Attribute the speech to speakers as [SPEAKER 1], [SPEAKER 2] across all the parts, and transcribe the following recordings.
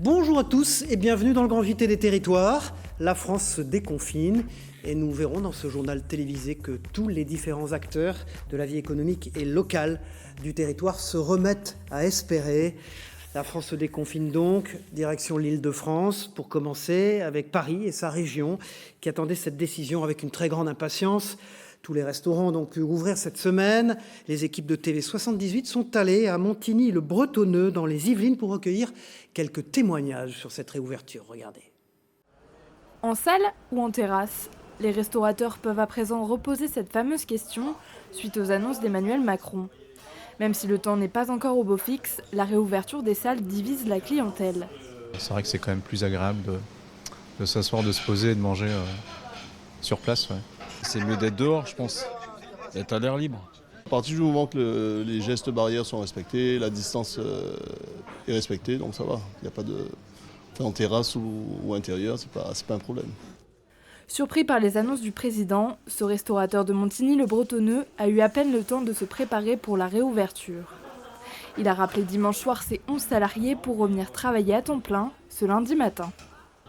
[SPEAKER 1] Bonjour à tous et bienvenue dans le Grand JT des Territoires. La France se déconfine et nous verrons dans ce journal télévisé que tous les différents acteurs de la vie économique et locale du territoire se remettent à espérer. La France se déconfine donc, direction l'Île-de-France, pour commencer avec Paris et sa région qui attendaient cette décision avec une très grande impatience. Tous les restaurants ont donc pu rouvrir cette semaine. Les équipes de TV78 sont allées à Montigny-le-Bretonneux dans les Yvelines pour recueillir quelques témoignages sur cette réouverture. Regardez.
[SPEAKER 2] En salle ou en terrasse, les restaurateurs peuvent à présent reposer cette fameuse question suite aux annonces d'Emmanuel Macron. Même si le temps n'est pas encore au beau fixe, la réouverture des salles divise la clientèle.
[SPEAKER 3] C'est vrai que c'est quand même plus agréable de s'asseoir, de se poser et de manger sur place. Ouais.
[SPEAKER 4] C'est mieux d'être dehors, je pense, d'être à l'air libre.
[SPEAKER 5] À partir du moment que les gestes barrières sont respectés, la distance est respectée, donc ça va. Il n'y a pas de... Enfin, en terrasse ou intérieur, c'est pas un problème.
[SPEAKER 2] Surpris par les annonces du président, ce restaurateur de Montigny-le-Bretonneux a eu à peine le temps de se préparer pour la réouverture. Il a rappelé dimanche soir ses 11 salariés pour revenir travailler à temps plein ce lundi matin.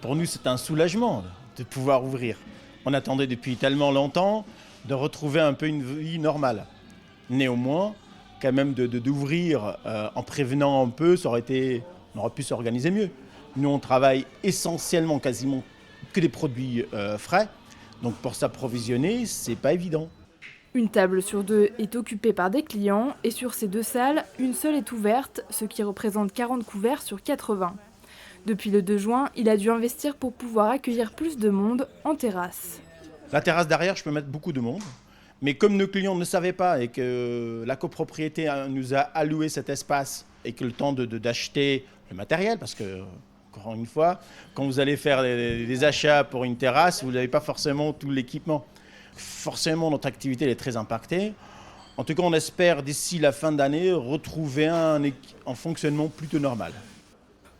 [SPEAKER 6] Pour nous, c'est un soulagement de pouvoir ouvrir. On attendait depuis tellement longtemps de retrouver un peu une vie normale. Néanmoins, quand même d'ouvrir en prévenant un peu, on aurait pu s'organiser mieux. Nous, on travaille essentiellement, quasiment que des produits frais. Donc pour s'approvisionner, c'est pas évident.
[SPEAKER 2] Une table sur deux est occupée par des clients et sur ces deux salles, une seule est ouverte, ce qui représente 40 couverts sur 80. Depuis le 2 juin, il a dû investir pour pouvoir accueillir plus de monde en terrasse.
[SPEAKER 6] La terrasse derrière, je peux mettre beaucoup de monde. Mais comme nos clients ne savaient pas et que la copropriété nous a alloué cet espace et que le temps d'acheter le matériel, parce que, encore une fois, quand vous allez faire des achats pour une terrasse, vous n'avez pas forcément tout l'équipement. Forcément, notre activité elle est très impactée. En tout cas, on espère d'ici la fin d'année retrouver un fonctionnement plutôt normal.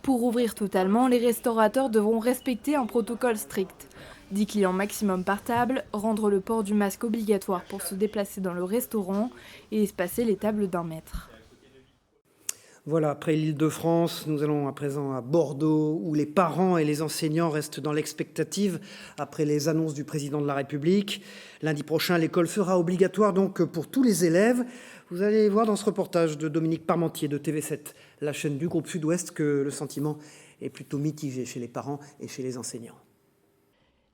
[SPEAKER 2] Pour ouvrir totalement, les restaurateurs devront respecter un protocole strict. 10 clients maximum par table, rendre le port du masque obligatoire pour se déplacer dans le restaurant et espacer les tables d'1 mètre.
[SPEAKER 1] Voilà, après l'Île-de-France, nous allons à présent à Bordeaux, où les parents et les enseignants restent dans l'expectative après les annonces du président de la République. Lundi prochain, l'école sera obligatoire donc pour tous les élèves. Vous allez voir dans ce reportage de Dominique Parmentier de TV7, la chaîne du groupe Sud-Ouest, que le sentiment est plutôt mitigé chez les parents et chez les enseignants.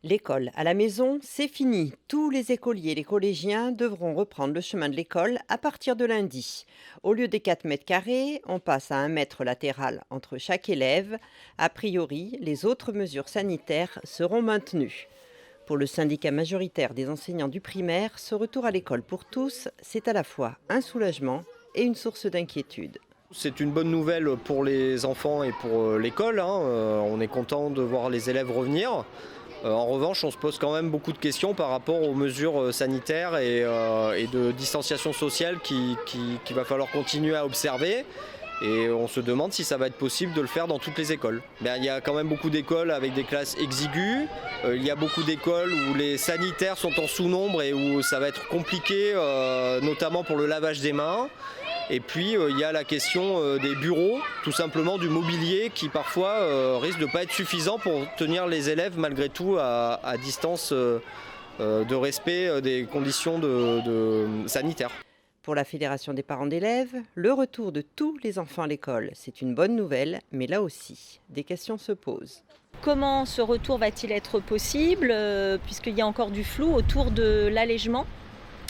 [SPEAKER 7] L'école à la maison, c'est fini. Tous les écoliers et les collégiens devront reprendre le chemin de l'école à partir de lundi. Au lieu des 4 mètres carrés, on passe à 1 mètre latéral entre chaque élève. A priori, les autres mesures sanitaires seront maintenues. Pour le syndicat majoritaire des enseignants du primaire, ce retour à l'école pour tous, c'est à la fois un soulagement et une source d'inquiétude.
[SPEAKER 8] C'est une bonne nouvelle pour les enfants et pour l'école. On est content de voir les élèves revenir. En revanche, on se pose quand même beaucoup de questions par rapport aux mesures sanitaires et de distanciation sociale qu'il va falloir continuer à observer. Et on se demande si ça va être possible de le faire dans toutes les écoles. Il y a quand même beaucoup d'écoles avec des classes exiguës. Il y a beaucoup d'écoles où les sanitaires sont en sous-nombre et où ça va être compliqué, notamment pour le lavage des mains. Et puis il y a la question des bureaux, tout simplement du mobilier qui parfois risque de ne pas être suffisant pour tenir les élèves malgré tout à distance de respect des conditions sanitaires.
[SPEAKER 7] Pour la Fédération des parents d'élèves, le retour de tous les enfants à l'école, c'est une bonne nouvelle, mais là aussi, des questions se posent.
[SPEAKER 9] Comment ce retour va-t-il être possible, puisqu'il y a encore du flou autour de l'allègement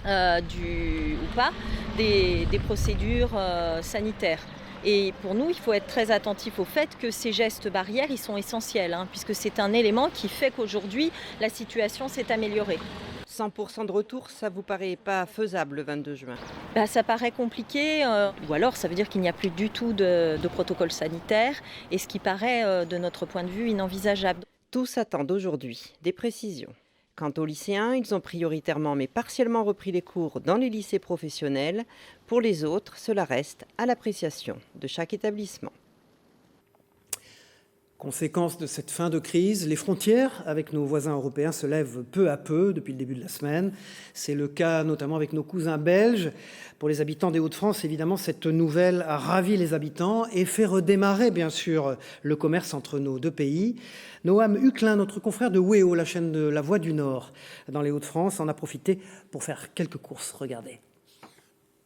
[SPEAKER 9] ou pas des procédures sanitaires. Et pour nous, il faut être très attentif au fait que ces gestes barrières, ils sont essentiels, puisque c'est un élément qui fait qu'aujourd'hui, la situation s'est améliorée.
[SPEAKER 7] 100% de retour, ça vous paraît pas faisable le 22 juin?
[SPEAKER 9] Ça paraît compliqué, ou alors ça veut dire qu'il n'y a plus du tout de protocole sanitaire, et ce qui paraît, de notre point de vue, inenvisageable.
[SPEAKER 7] Tous attendent aujourd'hui des précisions. Quant aux lycéens, ils ont prioritairement mais partiellement repris les cours dans les lycées professionnels. Pour les autres, cela reste à l'appréciation de chaque établissement.
[SPEAKER 1] Conséquence de cette fin de crise, les frontières avec nos voisins européens se lèvent peu à peu depuis le début de la semaine. C'est le cas notamment avec nos cousins belges. Pour les habitants des Hauts-de-France, évidemment, cette nouvelle a ravi les habitants et fait redémarrer, bien sûr, le commerce entre nos deux pays. Noam Huclin, notre confrère de WEO, la chaîne de La Voix du Nord, dans les Hauts-de-France, en a profité pour faire quelques courses. Regardez.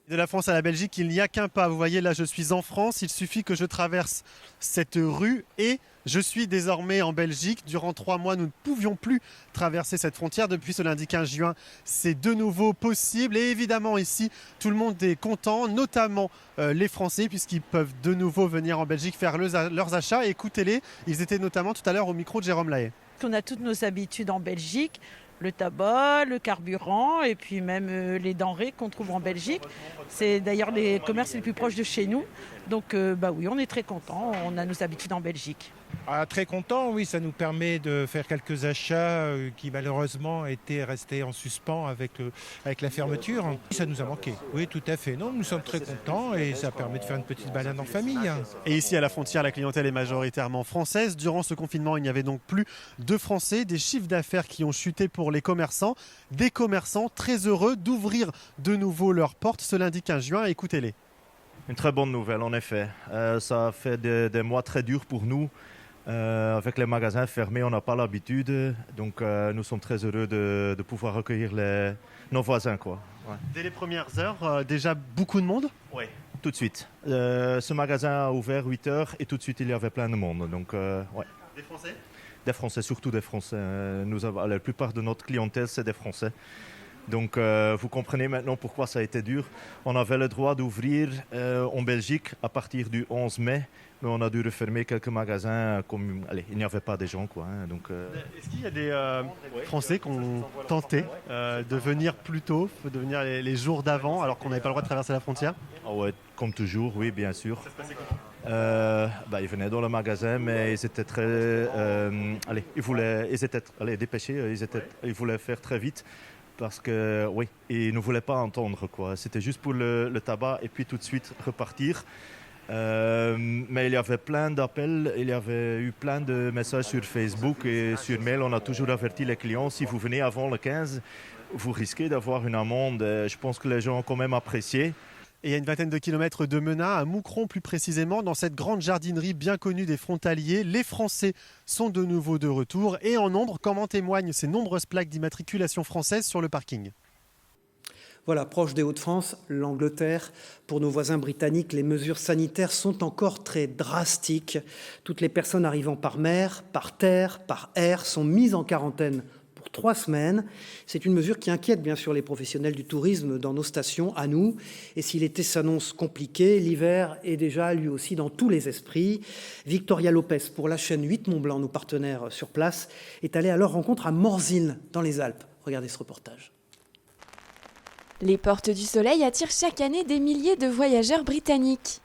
[SPEAKER 10] De la France à la Belgique, il n'y a qu'un pas. Vous voyez, là, je suis en France. Il suffit que je traverse cette rue et je suis désormais en Belgique. Durant 3 mois, nous ne pouvions plus traverser cette frontière. Depuis ce lundi 15 juin, c'est de nouveau possible. Et évidemment, ici, tout le monde est content, notamment les Français, puisqu'ils peuvent de nouveau venir en Belgique faire leurs achats. Écoutez-les, ils étaient notamment tout à l'heure au micro de Jérôme Lahaye.
[SPEAKER 11] On a toutes nos habitudes en Belgique. Le tabac, le carburant et puis même les denrées qu'on trouve en Belgique. C'est d'ailleurs les commerces les plus proches de chez nous. Donc oui, on est très contents, on a nos habitudes en Belgique.
[SPEAKER 12] Très content, oui, ça nous permet de faire quelques achats qui malheureusement étaient restés en suspens avec la fermeture. Ça nous a manqué, oui, tout à fait. Non, nous sommes très contents et ça permet de faire une petite balade en famille.
[SPEAKER 10] Et ici à la frontière, la clientèle est majoritairement française. Durant ce confinement, il n'y avait donc plus de Français. Des chiffres d'affaires qui ont chuté pour les commerçants. Des commerçants très heureux d'ouvrir de nouveau leurs portes ce lundi 15 juin. Écoutez-les.
[SPEAKER 13] Une très bonne nouvelle, en effet. Ça a fait des mois très durs pour nous. Avec les magasins fermés, on n'a pas l'habitude. Donc nous sommes très heureux de pouvoir accueillir nos voisins, quoi. Ouais.
[SPEAKER 10] Dès les premières heures, déjà beaucoup de monde ?
[SPEAKER 13] Oui, tout de suite. Ce magasin a ouvert 8 heures et tout de suite il y avait plein de monde. Donc, ouais.
[SPEAKER 10] Des Français ?
[SPEAKER 13] Des Français, surtout des Français. La plupart de notre clientèle, c'est des Français. Donc vous comprenez maintenant pourquoi ça a été dur. On avait le droit d'ouvrir en Belgique à partir du 11 mai, mais on a dû refermer quelques magasins. Il n'y avait pas de gens, quoi. Donc,
[SPEAKER 10] Est-ce qu'il y a des Français qui ont tenté de venir plus tôt, de venir les jours d'avant, alors qu'on n'avait pas le droit de traverser la frontière ?
[SPEAKER 13] Ouais, comme toujours, oui, bien sûr.
[SPEAKER 10] Ça se passait comment ?
[SPEAKER 13] Ils venaient dans le magasin, mais ils étaient très... ils étaient dépêchés, ils voulaient faire très vite. Parce que, oui, ils ne voulaient pas entendre, quoi. C'était juste pour le tabac et puis tout de suite repartir. Mais il y avait plein d'appels, il y avait eu plein de messages sur Facebook et sur mail. On a toujours averti les clients, si vous venez avant le 15, vous risquez d'avoir une amende. Je pense que les gens ont quand même apprécié.
[SPEAKER 10] Et il y a une vingtaine de kilomètres de Menat, à Moucron plus précisément, dans cette grande jardinerie bien connue des frontaliers. Les Français sont de nouveau de retour et en nombre, comme en témoignent ces nombreuses plaques d'immatriculation française sur le parking.
[SPEAKER 1] Voilà, proche des Hauts-de-France, l'Angleterre. Pour nos voisins britanniques, les mesures sanitaires sont encore très drastiques. Toutes les personnes arrivant par mer, par terre, par air sont mises en quarantaine pour 3 semaines. C'est une mesure qui inquiète bien sûr les professionnels du tourisme dans nos stations, à nous. Et si l'été s'annonce compliqué, l'hiver est déjà lui aussi dans tous les esprits. Victoria Lopez, pour la chaîne 8 Mont-Blanc, nos partenaires sur place, est allée à leur rencontre à Morzine, dans les Alpes. Regardez ce reportage.
[SPEAKER 14] Les Portes du Soleil attirent chaque année des milliers de voyageurs britanniques.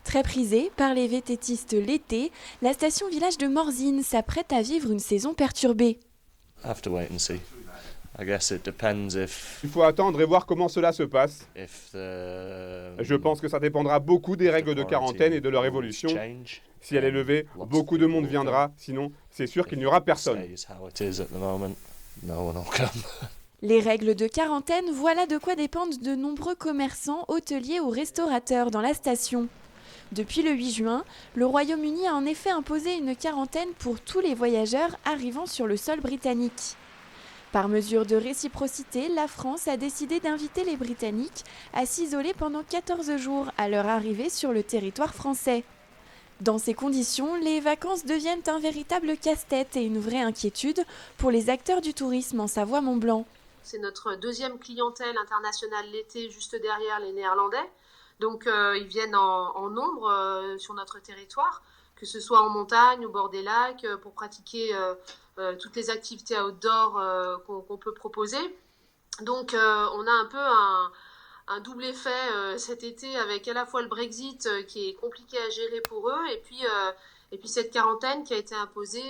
[SPEAKER 14] Très prisée par les vététistes l'été, la station village de Morzine s'apprête à vivre une saison perturbée.
[SPEAKER 15] Il faut attendre et voir comment cela se passe. Je pense que ça dépendra beaucoup des règles de quarantaine et de leur évolution. Si elle est levée, beaucoup de monde viendra, sinon c'est sûr qu'il n'y aura personne.
[SPEAKER 14] Les règles de quarantaine, voilà de quoi dépendent de nombreux commerçants, hôteliers ou restaurateurs dans la station. Depuis le 8 juin, le Royaume-Uni a en effet imposé une quarantaine pour tous les voyageurs arrivant sur le sol britannique. Par mesure de réciprocité, la France a décidé d'inviter les Britanniques à s'isoler pendant 14 jours à leur arrivée sur le territoire français. Dans ces conditions, les vacances deviennent un véritable casse-tête et une vraie inquiétude pour les acteurs du tourisme en Savoie-Mont-Blanc.
[SPEAKER 16] C'est notre deuxième clientèle internationale l'été, juste derrière les Néerlandais. Donc ils viennent en nombre sur notre territoire, que ce soit en montagne, au bord des lacs, pour pratiquer toutes les activités outdoor qu'on peut proposer. Donc on a un peu un double effet cet été, avec à la fois le Brexit qui est compliqué à gérer pour eux, et puis cette quarantaine qui a été imposée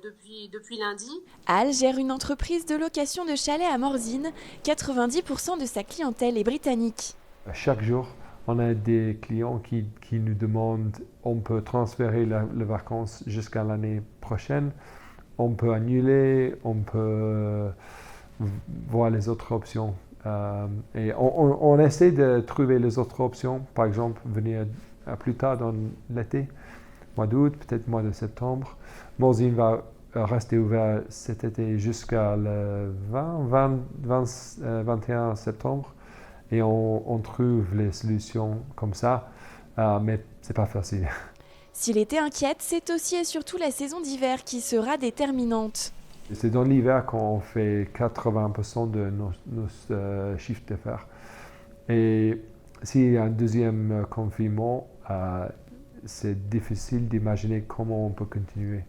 [SPEAKER 16] depuis lundi.
[SPEAKER 14] Al gère une entreprise de location de chalets à Morzine. 90% de sa clientèle est britannique.
[SPEAKER 17] Chaque jour, On a des clients qui nous demandent, on peut transférer les vacances jusqu'à l'année prochaine, on peut annuler, on peut voir les autres options. Et on essaie de trouver les autres options, par exemple venir plus tard dans l'été, mois d'août, peut-être mois de septembre. Morzine va rester ouvert cet été jusqu'à le 21 septembre et on trouve les solutions comme ça, mais c'est pas facile.
[SPEAKER 14] Si l'été inquiète, c'est aussi et surtout la saison d'hiver qui sera déterminante.
[SPEAKER 17] C'est dans l'hiver qu'on fait 80% de nos chiffres d'affaires. Et s'il y a un deuxième confinement, c'est difficile d'imaginer comment on peut continuer.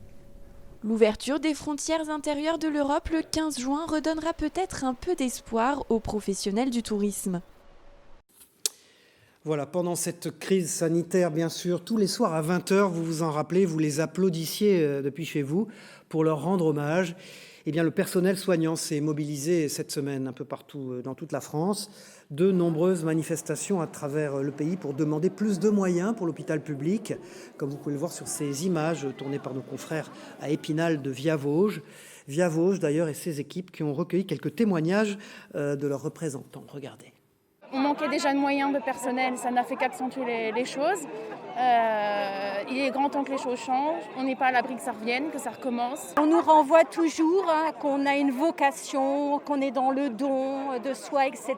[SPEAKER 14] L'ouverture des frontières intérieures de l'Europe le 15 juin redonnera peut-être un peu d'espoir aux professionnels du tourisme.
[SPEAKER 1] Voilà, pendant cette crise sanitaire, bien sûr, tous les soirs à 20h, vous vous en rappelez, vous les applaudissiez depuis chez vous pour leur rendre hommage. Eh bien, le personnel soignant s'est mobilisé cette semaine un peu partout dans toute la France. De nombreuses manifestations à travers le pays pour demander plus de moyens pour l'hôpital public, comme vous pouvez le voir sur ces images tournées par nos confrères à Épinal de Viavauges. Viavauges, d'ailleurs, et ses équipes qui ont recueilli quelques témoignages de leurs représentants. Regardez.
[SPEAKER 18] On manquait déjà de moyens, de personnel, ça n'a fait qu'accentuer les choses. Il est grand temps que les choses changent. On n'est pas à l'abri que ça revienne, que ça recommence.
[SPEAKER 19] On nous renvoie toujours qu'on a une vocation, qu'on est dans le don de soi, etc.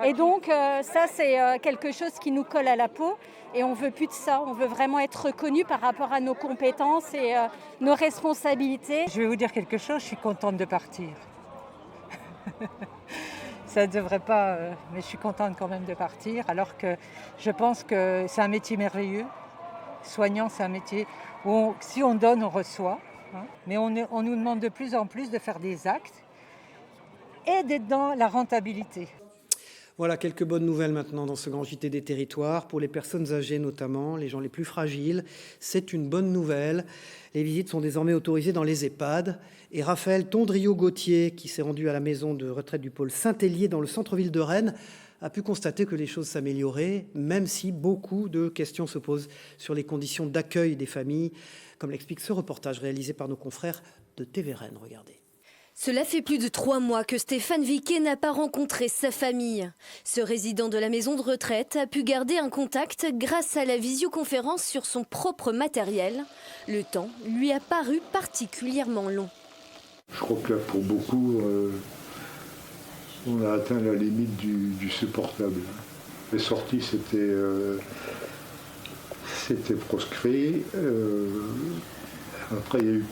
[SPEAKER 19] Et donc ça, c'est quelque chose qui nous colle à la peau. Et on ne veut plus de ça. On veut vraiment être reconnu par rapport à nos compétences et nos responsabilités.
[SPEAKER 20] Je vais vous dire quelque chose, je suis contente de partir. Ça ne devrait pas, mais je suis contente quand même de partir, alors que je pense que c'est un métier merveilleux. Soignant, c'est un métier où si on donne, on reçoit. Hein. Mais on nous demande de plus en plus de faire des actes et d'être dans la rentabilité.
[SPEAKER 1] Voilà quelques bonnes nouvelles maintenant dans ce grand JT des territoires. Pour les personnes âgées notamment, les gens les plus fragiles, c'est une bonne nouvelle. Les visites sont désormais autorisées dans les EHPAD. Et Raphaël Tondrio-Gauthier, qui s'est rendu à la maison de retraite du pôle Saint-Hélier dans le centre-ville de Rennes, a pu constater que les choses s'amélioraient, même si beaucoup de questions se posent sur les conditions d'accueil des familles, comme l'explique ce reportage réalisé par nos confrères de TV Rennes. Regardez.
[SPEAKER 21] Cela fait plus de 3 mois que Stéphane Viquet n'a pas rencontré sa famille. Ce résident de la maison de retraite a pu garder un contact grâce à la visioconférence sur son propre matériel. Le temps lui a paru particulièrement long.
[SPEAKER 22] Je crois que là, pour beaucoup, on a atteint la limite du supportable. Les sorties, c'était proscrit. Après, il y a eu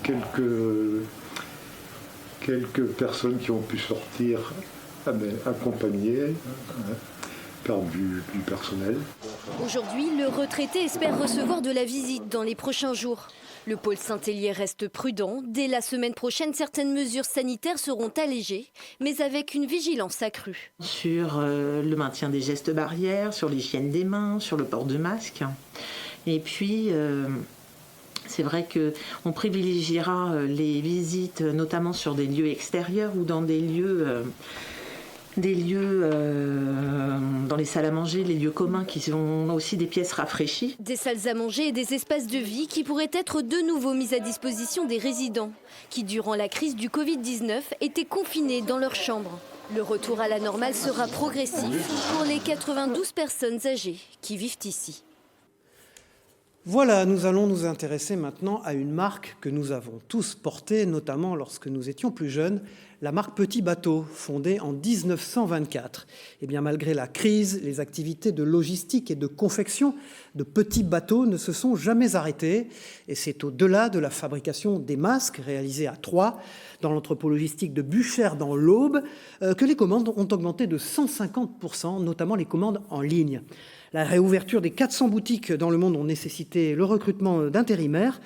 [SPEAKER 22] quelques personnes qui ont pu sortir accompagnées par du personnel.
[SPEAKER 21] Aujourd'hui, le retraité espère recevoir de la visite dans les prochains jours. Le pôle Saint-Hélier reste prudent. Dès la semaine prochaine, certaines mesures sanitaires seront allégées, mais avec une vigilance accrue.
[SPEAKER 23] Sur le maintien des gestes barrières, sur l'hygiène des mains, sur le port de masque. Et puis, c'est vrai qu'on privilégiera les visites, notamment sur des lieux extérieurs ou dans des lieux dans les salles à manger, les lieux communs qui ont aussi des pièces rafraîchies.
[SPEAKER 21] Des salles à manger et des espaces de vie qui pourraient être de nouveau mis à disposition des résidents qui, durant la crise du Covid-19, étaient confinés dans leurs chambres. Le retour à la normale sera progressif pour les 92 personnes âgées qui vivent ici.
[SPEAKER 1] Voilà, nous allons nous intéresser maintenant à une marque que nous avons tous portée, notamment lorsque nous étions plus jeunes, la marque Petit Bateau, fondée en 1924. Et bien malgré la crise, les activités de logistique et de confection de petits bateaux ne se sont jamais arrêtées. Et c'est au-delà de la fabrication des masques réalisés à Troyes, dans l'entrepôt logistique de Buchères dans l'Aube, que les commandes ont augmenté de 150%, notamment les commandes en ligne. La réouverture des 400 boutiques dans le monde ont nécessité le recrutement d'intérimaires,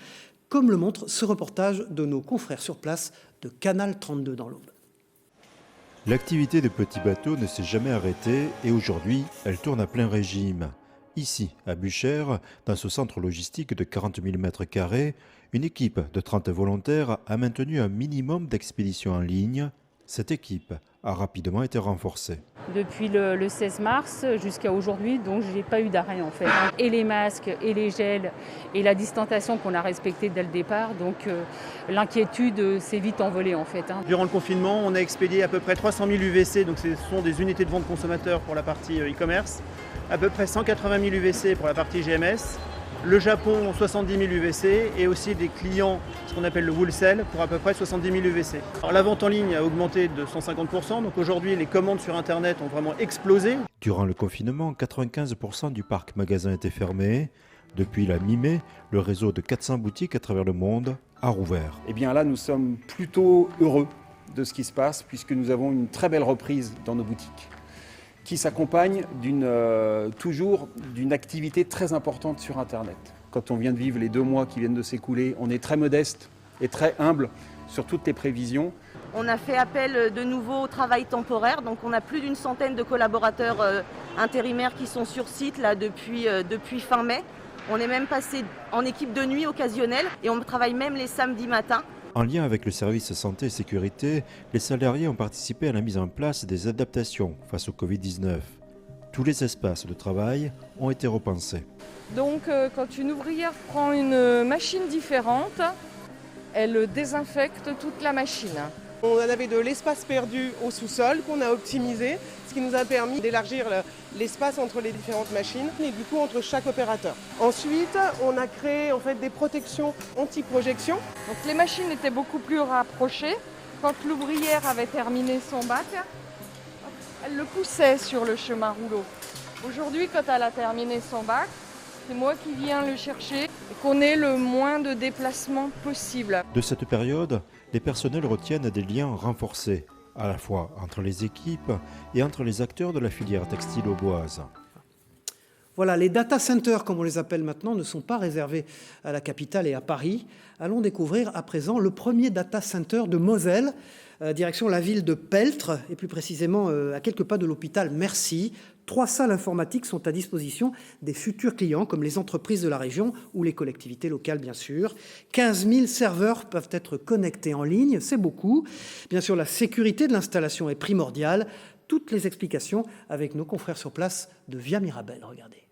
[SPEAKER 1] comme le montre ce reportage de nos confrères sur place de Canal 32 dans l'Aube.
[SPEAKER 24] L'activité de Petit Bateau ne s'est jamais arrêtée et aujourd'hui, elle tourne à plein régime. Ici, à Buchères, dans ce centre logistique de 40 000 m², une équipe de 30 volontaires a maintenu un minimum d'expéditions en ligne Cette équipe a rapidement été renforcée.
[SPEAKER 3] Depuis le 16 mars jusqu'à aujourd'hui, donc je n'ai pas eu d'arrêt en fait. Et les masques, et les gels, et la distanciation qu'on a respectée dès le départ, donc l'inquiétude s'est vite envolée en fait.
[SPEAKER 4] Durant le confinement, on a expédié à peu près 300 000 UVC, donc ce sont des unités de vente consommateurs pour la partie e-commerce, à peu près 180 000 UVC pour la partie GMS. Le Japon, 70 000 UVC et aussi des clients, ce qu'on appelle le wholesale, pour à peu près 70 000 UVC. Alors, la vente en ligne a augmenté de 150%, donc aujourd'hui les commandes sur Internet ont vraiment explosé.
[SPEAKER 24] Durant le confinement, 95% du parc magasin était fermé. Depuis la mi-mai, le réseau de 400 boutiques à travers le monde a rouvert.
[SPEAKER 5] Et bien là, nous sommes plutôt heureux de ce qui se passe puisque nous avons une très belle reprise dans nos boutiques, qui s'accompagne toujours d'une activité très importante sur Internet. Quand on vient de vivre les 2 mois qui viennent de s'écouler, on est très modeste et très humble sur toutes les prévisions.
[SPEAKER 6] On a fait appel de nouveau au travail temporaire, donc on a plus d'une centaine de collaborateurs intérimaires qui sont sur site là, depuis fin mai. On est même passé en équipe de nuit occasionnelle et on travaille même les samedis matins.
[SPEAKER 24] En lien avec le service santé et sécurité, les salariés ont participé à la mise en place des adaptations face au Covid-19. Tous les espaces de travail ont été repensés.
[SPEAKER 25] Donc quand une ouvrière prend une machine différente, elle désinfecte toute la machine.
[SPEAKER 26] On avait de l'espace perdu au sous-sol qu'on a optimisé, ce qui nous a permis d'élargir l'espace entre les différentes machines et du coup entre chaque opérateur. Ensuite, on a créé en fait des protections anti-projection.
[SPEAKER 25] Donc les machines étaient beaucoup plus rapprochées. Quand l'ouvrière avait terminé son bac, elle le poussait sur le chemin rouleau. Aujourd'hui, quand elle a terminé son bac, c'est moi qui viens le chercher et qu'on ait le moins de déplacements possible.
[SPEAKER 24] De cette période, les personnels retiennent des liens renforcés, à la fois entre les équipes et entre les acteurs de la filière textile auboise.
[SPEAKER 1] Voilà, les data centers, comme on les appelle maintenant, ne sont pas réservés à la capitale et à Paris. Allons découvrir à présent le premier data center de Moselle, direction la ville de Peltre, et plus précisément à quelques pas de l'hôpital Mercy. 3 salles informatiques sont à disposition des futurs clients, comme les entreprises de la région ou les collectivités locales, bien sûr. 15 000 serveurs peuvent être connectés en ligne, c'est beaucoup. Bien sûr, la sécurité de l'installation est primordiale. Toutes les explications avec nos confrères sur place de Via Mirabel. Regardez.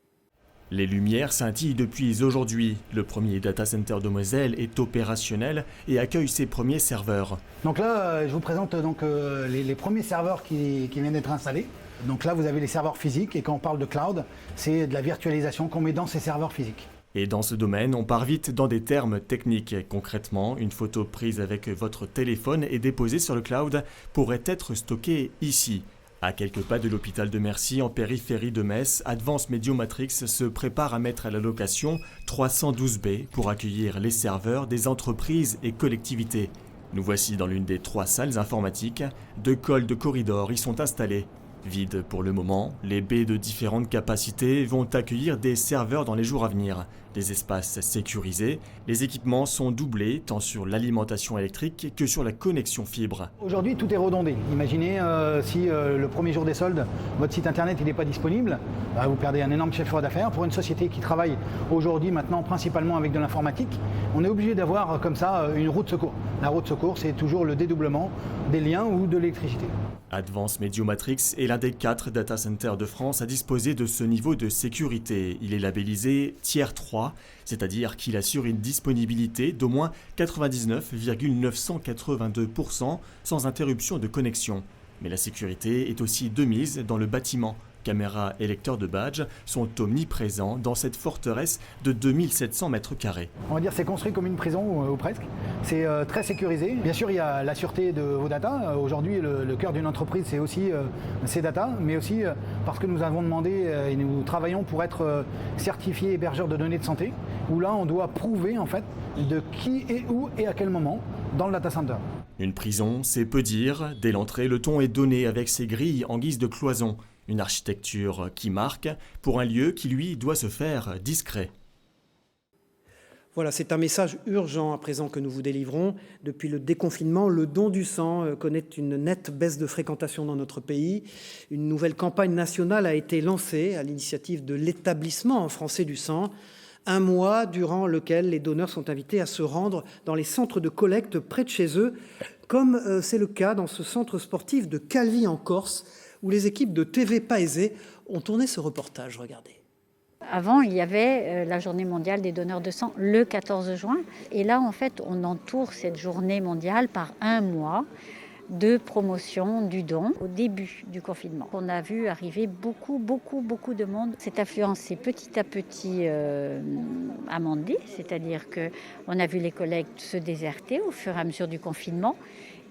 [SPEAKER 27] Les lumières scintillent depuis aujourd'hui. Le premier data center de Moselle est opérationnel et accueille ses premiers serveurs.
[SPEAKER 28] Donc là, je vous présente les premiers serveurs qui viennent d'être installés. Donc là, vous avez les serveurs physiques et quand on parle de cloud, c'est de la virtualisation qu'on met dans ces serveurs physiques.
[SPEAKER 27] Et dans ce domaine, on part vite dans des termes techniques. Concrètement, une photo prise avec votre téléphone et déposée sur le cloud pourrait être stockée ici. À quelques pas de l'hôpital de Mercy, en périphérie de Metz, Advance Mediomatrix se prépare à mettre à la location 312 baies pour accueillir les serveurs des entreprises et collectivités. Nous voici dans l'une des 3 salles informatiques. 2 cols de corridor y sont installés. Vides pour le moment, les baies de différentes capacités vont accueillir des serveurs dans les jours à venir. Des espaces sécurisés, les équipements sont doublés tant sur l'alimentation électrique que sur la connexion fibre.
[SPEAKER 28] Aujourd'hui, tout est redondé. Imaginez si le premier jour des soldes, votre site internet n'est pas disponible, vous perdez un énorme chiffre d'affaires. Pour une société qui travaille aujourd'hui maintenant principalement avec de l'informatique, on est obligé d'avoir comme ça une roue de secours. La roue de secours, c'est toujours le dédoublement des liens ou de l'électricité.
[SPEAKER 27] Advance Mediomatrix est l'un des 4 data centers de France à disposer de ce niveau de sécurité. Il est labellisé Tier 3, c'est-à-dire qu'il assure une disponibilité d'au moins 99,982% sans interruption de connexion. Mais la sécurité est aussi de mise dans le bâtiment. Caméras et lecteurs de badges sont omniprésents dans cette forteresse de 2700 mètres carrés.
[SPEAKER 28] On va dire c'est construit comme une prison ou presque. C'est très sécurisé. Bien sûr, il y a la sûreté de vos datas. Aujourd'hui, le cœur d'une entreprise, c'est aussi ses datas, mais aussi parce que nous avons demandé et nous travaillons pour être certifiés hébergeurs de données de santé, où là, on doit prouver en fait de qui est où et à quel moment dans le data center.
[SPEAKER 27] Une prison, c'est peu dire. Dès l'entrée, le ton est donné avec ses grilles en guise de cloison. Une architecture qui marque pour un lieu qui, lui, doit se faire discret.
[SPEAKER 1] Voilà, c'est un message urgent à présent que nous vous délivrons. Depuis le déconfinement, le don du sang connaît une nette baisse de fréquentation dans notre pays. Une nouvelle campagne nationale a été lancée à l'initiative de l'établissement français du sang. Un mois durant lequel les donneurs sont invités à se rendre dans les centres de collecte près de chez eux, comme c'est le cas dans ce centre sportif de Calvi en Corse, où les équipes de TV Paese ont tourné ce reportage. Regardez.
[SPEAKER 2] Avant, il y avait la journée mondiale des donneurs de sang le 14 juin. Et là, en fait, on entoure cette journée mondiale par un mois de promotion du don au début du confinement. On a vu arriver beaucoup de monde. Cette affluence s'est petit à petit amendée, c'est-à-dire qu'on a vu les collectes se déserter au fur et à mesure du confinement.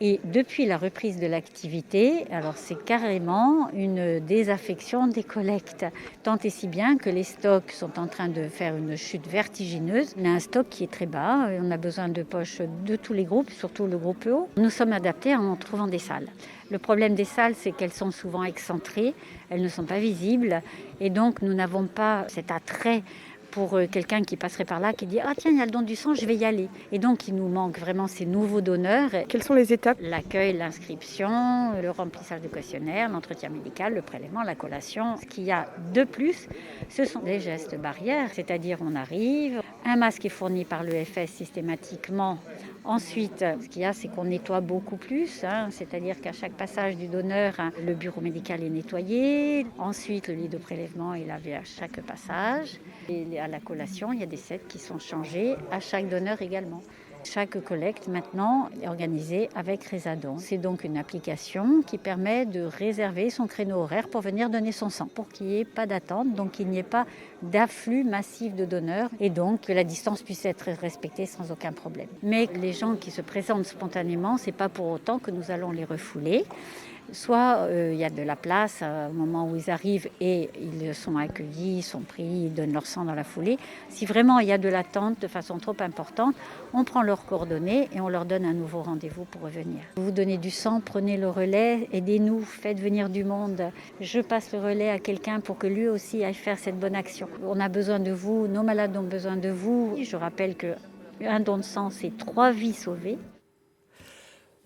[SPEAKER 2] Et depuis la reprise de l'activité, alors c'est carrément une désaffection des collectes. Tant et si bien que les stocks sont en train de faire une chute vertigineuse. On a un stock qui est très bas, on a besoin de poches de tous les groupes, surtout le groupe E. Nous sommes adaptés en trouvant des salles. Le problème des salles, c'est qu'elles sont souvent excentrées, elles ne sont pas visibles, et donc nous n'avons pas cet attrait pour quelqu'un qui passerait par là, qui dit « Ah tiens, il y a le don du sang, je vais y aller ». Et donc, il nous manque vraiment ces nouveaux donneurs.
[SPEAKER 25] Quelles sont les étapes ?
[SPEAKER 2] L'accueil, l'inscription, le remplissage du questionnaire, l'entretien médical, le prélèvement, la collation. Ce qu'il y a de plus, ce sont les gestes barrières, c'est-à-dire on arrive, un masque est fourni par l'EFS systématiquement. Ensuite, ce qu'il y a, c'est qu'on nettoie beaucoup plus, c'est-à-dire qu'à chaque passage du donneur, le bureau médical est nettoyé. Ensuite, le lit de prélèvement est lavé à chaque passage. Et à la collation, il y a des sets qui sont changés à chaque donneur également. Chaque collecte maintenant est organisée avec Résadon. C'est donc une application qui permet de réserver son créneau horaire pour venir donner son sang, pour qu'il n'y ait pas d'attente, donc qu'il n'y ait pas d'afflux massif de donneurs et donc que la distance puisse être respectée sans aucun problème. Mais les gens qui se présentent spontanément, ce n'est pas pour autant que nous allons les refouler. Soit il y a de la place au moment où ils arrivent et ils sont accueillis, ils sont pris, ils donnent leur sang dans la foulée. Si vraiment il y a de l'attente de façon trop importante, on prend leurs coordonnées et on leur donne un nouveau rendez-vous pour revenir. Vous donnez du sang, prenez le relais, aidez-nous, faites venir du monde. Je passe le relais à quelqu'un pour que lui aussi aille faire cette bonne action. On a besoin de vous, nos malades ont besoin de vous. Je rappelle qu'un don de sang, c'est 3 vies sauvées.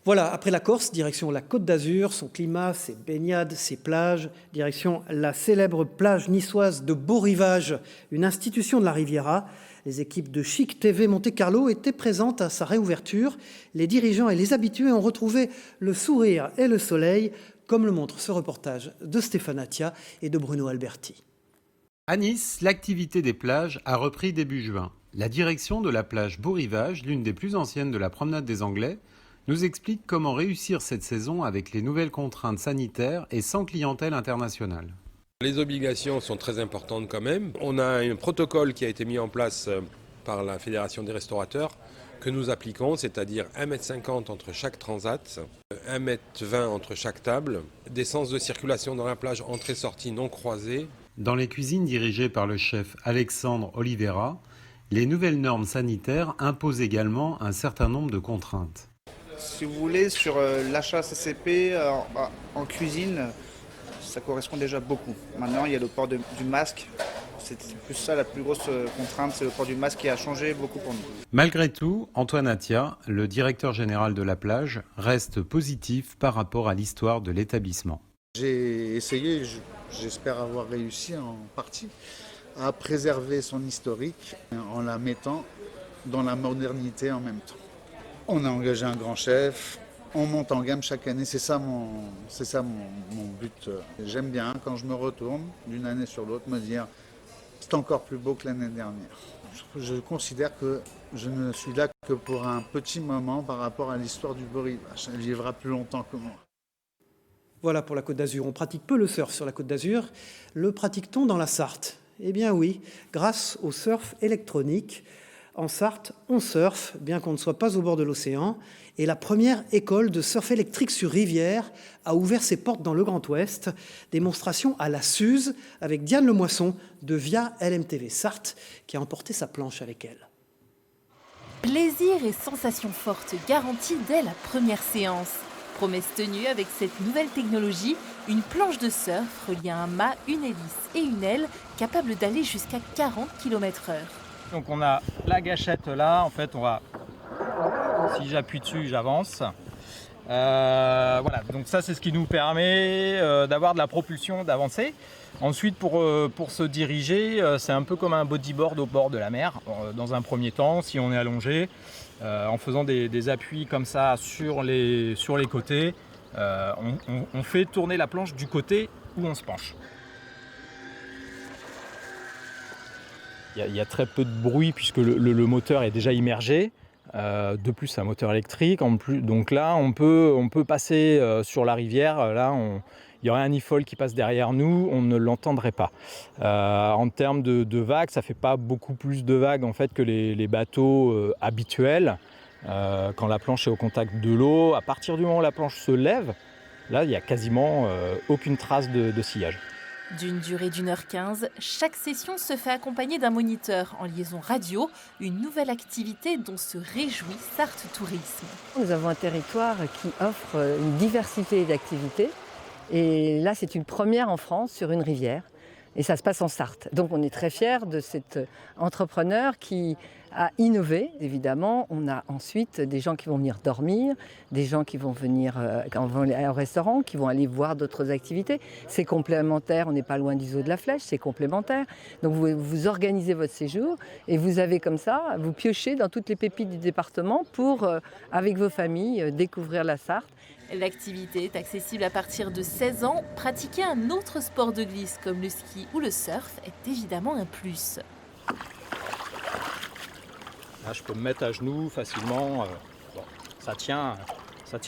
[SPEAKER 1] Voilà, après la Corse, direction la Côte d'Azur, son climat, ses baignades, ses plages, direction la célèbre plage niçoise de Beau-Rivage, une institution de la Riviera. Les équipes de Chic TV Monte-Carlo étaient présentes à sa réouverture. Les dirigeants et les habitués ont retrouvé le sourire et le soleil, comme le montre ce reportage de Stéphane Attia et de Bruno Alberti.
[SPEAKER 7] À Nice, l'activité des plages a repris début juin. La direction de la plage Beau-Rivage, l'une des plus anciennes de la promenade des Anglais, nous explique comment réussir cette saison avec les nouvelles contraintes sanitaires et sans clientèle internationale.
[SPEAKER 8] Les obligations sont très importantes quand même. On a un protocole qui a été mis en place par la Fédération des restaurateurs que nous appliquons, c'est-à-dire 1,50 m entre chaque transat, 1,20 m entre chaque table, des sens de circulation dans la plage entrée-sortie non croisés.
[SPEAKER 7] Dans les cuisines dirigées par le chef Alexandre Oliveira, les nouvelles normes sanitaires imposent également un certain nombre de contraintes.
[SPEAKER 9] Si vous voulez, sur l'achat CCP en cuisine, ça correspond déjà beaucoup. Maintenant, il y a le port du masque. C'est plus ça la plus grosse contrainte, c'est le port du masque qui a changé beaucoup pour nous.
[SPEAKER 7] Malgré tout, Antoine Attia, le directeur général de la plage, reste positif par rapport à l'histoire de l'établissement.
[SPEAKER 22] J'ai essayé, j'espère avoir réussi en partie, à préserver son historique en la mettant dans la modernité en même temps. On a engagé un grand chef, on monte en gamme chaque année, c'est ça mon but. J'aime bien quand je me retourne d'une année sur l'autre me dire c'est encore plus beau que l'année dernière. Je considère que je ne suis là que pour un petit moment par rapport à l'histoire du Beau-Rivage. Elle vivra plus longtemps que moi.
[SPEAKER 1] Voilà pour la Côte d'Azur. On pratique peu le surf sur la Côte d'Azur. Le pratique-t-on dans la Sarthe ? Eh bien oui, grâce au surf électronique. En Sarthe, on surfe, bien qu'on ne soit pas au bord de l'océan. Et la première école de surf électrique sur rivière a ouvert ses portes dans le Grand Ouest. Démonstration à la Suze avec Diane Lemoisson de Via LMTV Sarthe qui a emporté sa planche avec elle.
[SPEAKER 10] Plaisir et sensations fortes garanties dès la première séance. Promesse tenue avec cette nouvelle technologie, une planche de surf relie à un mât, une hélice et une aile capable d'aller jusqu'à 40 km/h.
[SPEAKER 11] Donc on a la gâchette là, en fait on va, si j'appuie dessus j'avance. Voilà, donc ça c'est ce qui nous permet d'avoir de la propulsion, d'avancer. Ensuite, pour se diriger, c'est un peu comme un bodyboard au bord de la mer. Dans un premier temps, si on est allongé, en faisant des appuis comme ça sur les côtés, on fait tourner la planche du côté où on se penche. Il y a très peu de bruit puisque le moteur est déjà immergé. De plus, c'est un moteur électrique. Donc là, on peut passer sur la rivière. Là, il y aurait un IFOL qui passe derrière nous, on ne l'entendrait pas. En termes de vagues, ça ne fait pas beaucoup plus de vagues en fait, que les bateaux habituels. Quand la planche est au contact de l'eau, à partir du moment où la planche se lève, là, il n'y a quasiment aucune trace de sillage.
[SPEAKER 10] D'une durée d'1h15, chaque session se fait accompagner d'un moniteur en liaison radio, une nouvelle activité dont se réjouit Sarthe Tourisme.
[SPEAKER 12] Nous avons un territoire qui offre une diversité d'activités et là c'est une première en France sur une rivière et ça se passe en Sarthe. Donc on est très fiers de cet entrepreneur qui a innové. Évidemment, on a ensuite des gens qui vont venir dormir, des gens qui vont venir au restaurant, qui vont aller voir d'autres activités. C'est complémentaire, on n'est pas loin du zoo de la Flèche, c'est complémentaire. Donc vous organisez votre séjour et vous avez comme ça, vous piochez dans toutes les pépites du département pour, avec vos familles, découvrir la Sarthe.
[SPEAKER 10] L'activité est accessible à partir de 16 ans. Pratiquer un autre sport de glisse comme le ski ou le surf est évidemment un plus.
[SPEAKER 11] Là, je peux me mettre à genoux facilement. Bon, ça tient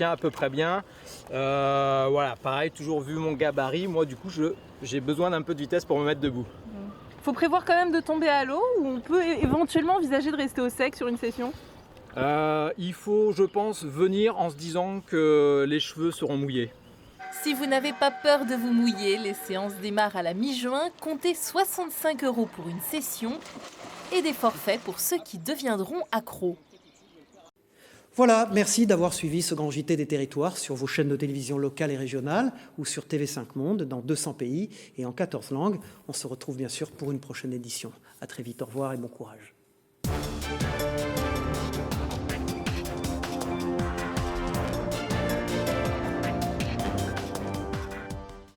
[SPEAKER 11] à peu près bien. Voilà, pareil, toujours vu mon gabarit. Moi, du coup, j'ai besoin d'un peu de vitesse pour me mettre debout.
[SPEAKER 13] Faut prévoir quand même de tomber à l'eau ou on peut éventuellement envisager de rester au sec sur une session ?
[SPEAKER 11] Il faut, je pense, venir en se disant que les cheveux seront mouillés.
[SPEAKER 10] Si vous n'avez pas peur de vous mouiller, les séances démarrent à la mi-juin. Comptez 65 € pour une session et des forfaits pour ceux qui deviendront accros.
[SPEAKER 1] Voilà, merci d'avoir suivi ce grand JT des territoires sur vos chaînes de télévision locales et régionales ou sur TV5 Monde dans 200 pays et en 14 langues. On se retrouve bien sûr pour une prochaine édition. À très vite, au revoir et bon courage.